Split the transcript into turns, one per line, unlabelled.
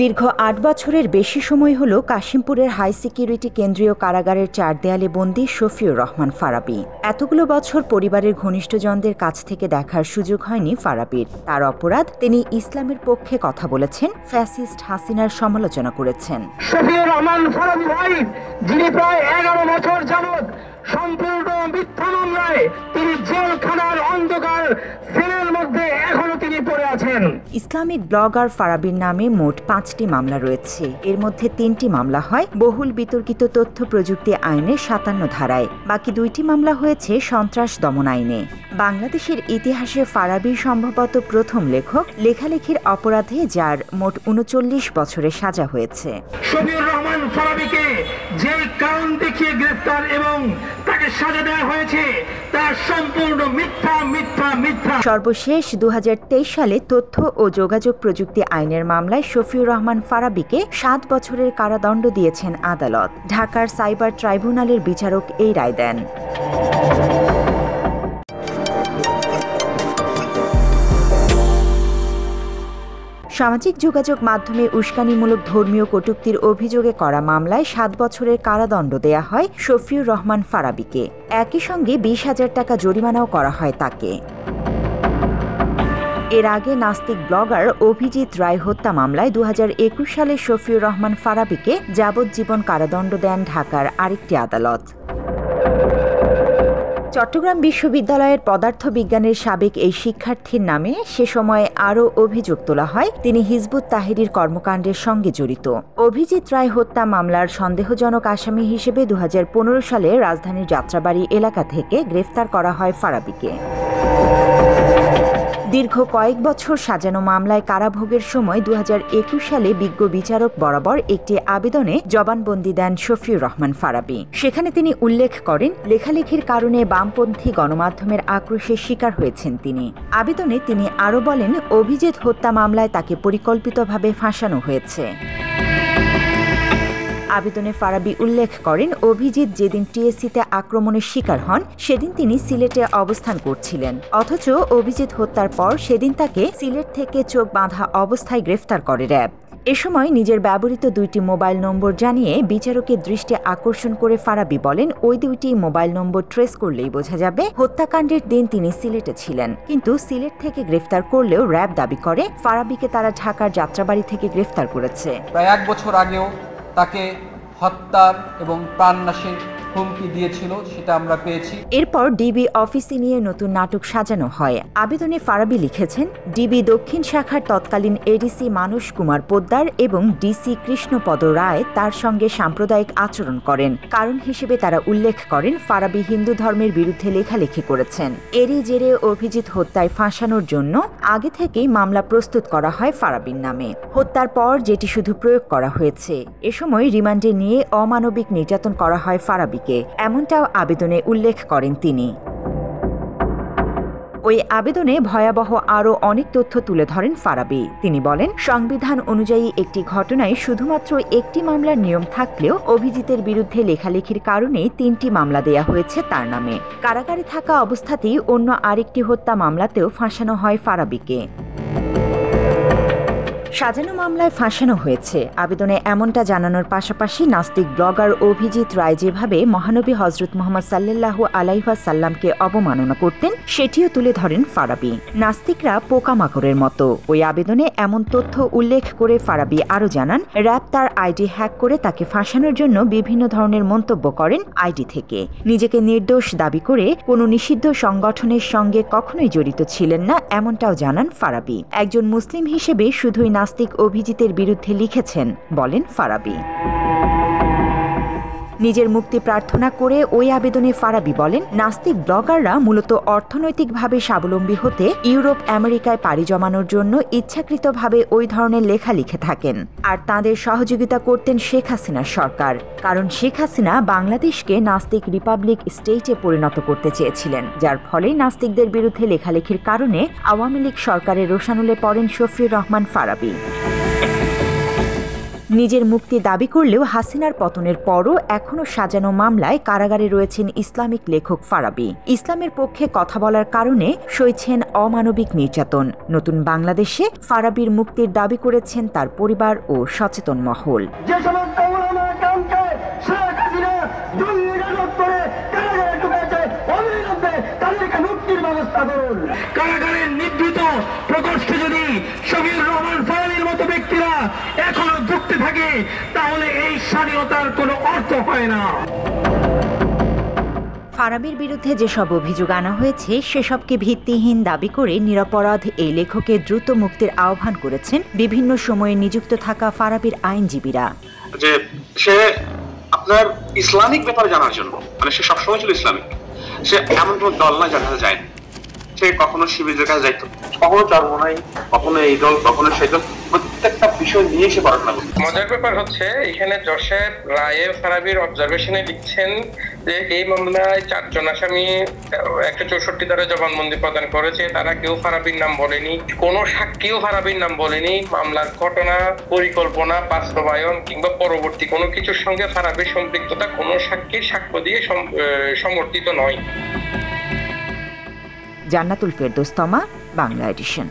দীর্ঘ ৮ বছরের বেশি সময় হল কাশিমপুরের হাই সিকিউরিটি কেন্দ্রীয় কারাগারের ৪ দেয়ালে বন্দী শফিউর রহমান ফারাবী। এতগুলো বছর পরিবারের ঘনিষ্ঠজনদের কাছ থেকে দেখার সুযোগ হয়নি ফারাবীর। তার অপরাধ, তিনি ইসলামের পক্ষে কথা বলেছেন, ফ্যাসিস্ট হাসিনার সমালোচনা করেছেন।
শফিউর রহমান ফারাবী ভাই, যিনি প্রায় ১১ বছর যাবৎ সম্পূর্ণ মিথ্যা মামলায় তিনি জেলখানার অন্ধকার সেলের মধ্যে এখনো তিনি পড়ে আছেন।
ইসলামিক ব্লগার ফারাবীর নামে মোট ৫টি মামলা রয়েছে। এর মধ্যে ৩টি মামলা হয় বহুল বিতর্কিত তথ্য প্রযুক্তি আইনের ৫৭ ধারায়, বাকি ২টি মামলা হয়েছে সন্ত্রাস দমন আইনে। বাংলাদেশের ইতিহাসে ফারাবী সম্ভবত প্রথম লেখক লেখালেখির অপরাধে যার মোট ৩৯ বছরের সাজা হয়েছে।
শফিউর রহমান ফারাবীকে যে কারণ দেখিয়ে গ্রেফতার এবং তাকে সাজা দেওয়া হয়েছে তা সম্পূর্ণ মিথ্যা মিথ্যা মিথ্যা।
সর্বশেষ ২০২৩ সালে তথ্য ও যোগাযোগ প্রযুক্তি আইনের মামলায় শফিউর রহমান ফারাবীকে ৭ বছরের কারাদণ্ড দিয়েছেন আদালত। ঢাকার সাইবার ট্রাইব্যুনালের বিচারক এই রায় দেন। সামাজিক যোগাযোগ মাধ্যমে উস্কানিমূলক ধর্মীয় কটূক্তির অভিযোগে করা মামলায় ৭ বছরের কারাদণ্ড দেয়া হয় শফিউর রহমান ফারাবীকে। একই সঙ্গে ২০,০০০ টাকা জরিমানাও করা হয় তাকে। এর আগে নাস্তিক ব্লগার অভিজিৎ রায় হত্যা মামলায় ২০২১ সালে শফিউর রহমান ফারাবীকে যাবজ্জীবন কারাদণ্ড দেন ঢাকার আরেকটি আদালত। চট্টগ্রাম বিশ্ববিদ্যালয়ের পদার্থবিজ্ঞানের সাবেক এই শিক্ষার্থীর নামে সে সময়ে আরও অভিযোগ তোলা হয় তিনি হিজবুত তাহরির কর্মকাণ্ডের সঙ্গে জড়িত। অভিজিৎ রায় হত্যা মামলার সন্দেহজনক আসামি হিসেবে ২০১৫ সালে রাজধানীর যাত্রাবাড়ি এলাকা থেকে গ্রেফতার করা হয় ফারাবীকে। দীর্ঘ কয়েক বছর সাজানো মামলায় কারাভোগের সময় ২০২১ সালে বিজ্ঞ বিচারক বরাবর একটি আবেদনে জবানবন্দি দেন শফিউর রহমান ফারাবী। সেখানে তিনি উল্লেখ করেন, লেখালেখির কারণে বামপন্থী গণমাধ্যমের আক্রোশের শিকার হয়েছেন তিনি। আবেদনে তিনি আরও বলেন, অভিজিৎ হত্যা মামলায় তাকে পরিকল্পিতভাবে ফাঁসানো হয়েছে। আবেদনে ফারাবী উল্লেখ করেন, অভিজিৎ যেদিন টিএসসিতে আক্রমণের শিকার হন সেদিন তিনি সিলেটে অবস্থান করছিলেন। অথচ অভিজিৎ হত্যার পর সেদিন তাকে সিলেট থেকে চোখ বাঁধা অবস্থায় গ্রেফতার করে র্যাব। এ সময় নিজের ব্যবহৃত ২টি মোবাইল নম্বর জানিয়ে বিচারকের দৃষ্টি আকর্ষণ করে ফারাবী বলেন, ওই ২টি মোবাইল নম্বর ট্রেস করলেই বোঝা যাবে হত্যাকাণ্ডের দিন তিনি সিলেটে ছিলেন। কিন্তু সিলেট থেকে গ্রেফতার করলেও র্যাব দাবি করে ফারাবীকে তারা ঢাকার যাত্রাবাড়ি থেকে গ্রেফতার করেছে।
প্রায় ১ বছর আগেও তাকে হত্যার এবং প্রাণনাশের হুমকি দিয়েছিল, সেটা আমরা পেয়েছি।
এরপর ডিবি অফিসে নিয়ে নতুন নাটক সাজানো হয়। আবেদনে ফারাবী লিখেছেন, ডিবি দক্ষিণ শাখার তৎকালীন এডিসি মানস কুমার পোদ্দার এবং ডিসি কৃষ্ণপদ রায় তার সঙ্গে সাম্প্রদায়িক আচরণ করেন। কারণ হিসেবে তারা উল্লেখ করেন, ফারাবী হিন্দু ধর্মের বিরুদ্ধে লেখালেখি করেছেন। এরই জেরে অভিজিৎ হত্যায় ফাঁসানোর জন্য আগে থেকেই মামলা প্রস্তুত করা হয় ফারাবীর নামে। হত্যার পর যেটি শুধু প্রয়োগ করা হয়েছে। এ সময় রিমান্ডে নিয়ে অমানবিক নির্যাতন করা হয় ফারাবী, এমনটাও আবেদনে উল্লেখ করেন তিনি। ওই আবেদনে ভয়াবহ আরও অনেক তথ্য তুলে ধরেন ফারাবী। তিনি বলেন, সংবিধান অনুযায়ী একটি ঘটনায় শুধুমাত্র একটি মামলার নিয়ম থাকলেও অভিজিতের বিরুদ্ধে লেখালেখির কারণেই ৩টি মামলা দেয়া হয়েছে তার নামে। কারাগারে থাকা অবস্থাতেই অন্য আরেকটি হত্যা মামলাতেও ফাঁসানো হয় ফারাবীকে। সাজানো মামলায় ফাঁসানো হয়েছে। আবেদনে এমনটা জানানোর পাশাপাশি নাস্তিক ব্লগার অভিজিৎ রায় যেভাবে মহানবী হযরত মুহাম্মদ সাল্লাল্লাহু আলাইহি ওয়াসাল্লামকে অবমাননা করতেন সেটিও তুলে ধরেন ফারাবী। নাস্তিকরা পোকামাকড়ের মতো, ওই আবেদনে এমন তথ্য উল্লেখ করে ফারাবী আরও জানান, র্যাব তার আইডি হ্যাক করে তাকে ফাঁসানোর জন্য বিভিন্ন ধরনের মন্তব্য করেন আইডি থেকে। নিজেকে নির্দোষ দাবি করে কোনো নিষিদ্ধ সংগঠনের সঙ্গে কখনোই জড়িত ছিলেন না, এমনটাও জানান ফারাবী। একজন মুসলিম হিসেবে শুধুই নাস্তিক অভিজিতের বিরুদ্ধে লিখেছেন, বলেন ফারাবী। নিজের মুক্তি প্রার্থনা করে ওই আবেদনে ফারাবী বলেন, নাস্তিক ব্লগাররা মূলত অর্থনৈতিকভাবে স্বাবলম্বী হতে ইউরোপ আমেরিকায় পাড়ি জমানোর জন্য ইচ্ছাকৃতভাবে ওই ধরনের লেখা লিখে থাকেন। আর তাঁদের সহযোগিতা করতেন শেখ হাসিনার সরকার। কারণ শেখ হাসিনা বাংলাদেশকে নাস্তিক রিপাবলিক স্টেটে পরিণত করতে চেয়েছিলেন, যার ফলে নাস্তিকদের বিরুদ্ধে লেখালেখির কারণে আওয়ামী লীগ সরকারের রোষানলে পড়েন শফিউর রহমান ফারাবী। নিজের মুক্তি দাবি করলেও হাসিনার পতনের পরও এখনও সাজানো মামলায় কারাগারে রয়েছেন ইসলামিক লেখক ফারাবী। ইসলামের পক্ষে কথা বলার কারণে সইছেন অমানবিক নির্যাতন। নতুন বাংলাদেশে ফারাবীর মুক্তির দাবি করেছেন তার পরিবার ও সচেতন মহল।
কারাগারের নিবৃত প্রকোষ্ঠে যদি শফিউর রহমান ফারাবীর মতো ব্যক্তিরা এখনো যুক্তি থাকে, তাহলে এই স্বাধীনতার কোনো অর্থ হয় না।
ফারাবীর বিরুদ্ধে যেসব অভিযোগ আনা হয়েছে সেসবকে ভিত্তিহীন দাবি করে নিরপরাধ এই লেখকের দ্রুত মুক্তির আহ্বান করেছেন বিভিন্ন সময়ে নিযুক্ত থাকা ফারাবীর আইনজীবীরা।
যে সে আপনার ইসলামিক ব্যাপারে জানার জন্য, মানে সে সবসময় ছিল ইসলামিক, সে এমন কোনো দল না জানাতে যায়, সে কখনো শিবিরের কাছে যাইতো, কখনো চরমনাই, কখনো এই দল, কখনো সেই দল, প্রত্যেকটা বিষয় নিয়ে সে পড়াশোনা করত।
মজার ব্যাপার হচ্ছে এখানে জশের রায়ে ফারাবীর অবজারভেশনে লিখছেন যে এই মামলায় 4 জন আসামি 164 ধারা জবানবন্দি প্রদান করেছে, তারা কেউ ফারাবীর নাম বলেনি, কোনো সাক্ষীও ফারাবীর নাম বলেনি। মামলার ঘটনা, পরিকল্পনা, বাস্তবায়ন কিংবা পরবর্তী কোনো কিছুর সঙ্গে ফারাবীর সম্পৃক্ততা কোনো সাক্ষীর সাক্ষ্য দিয়ে সমর্থিত নয়।
জান্নাতুল ফেরদৌস তমা, বাংলা এডিশন।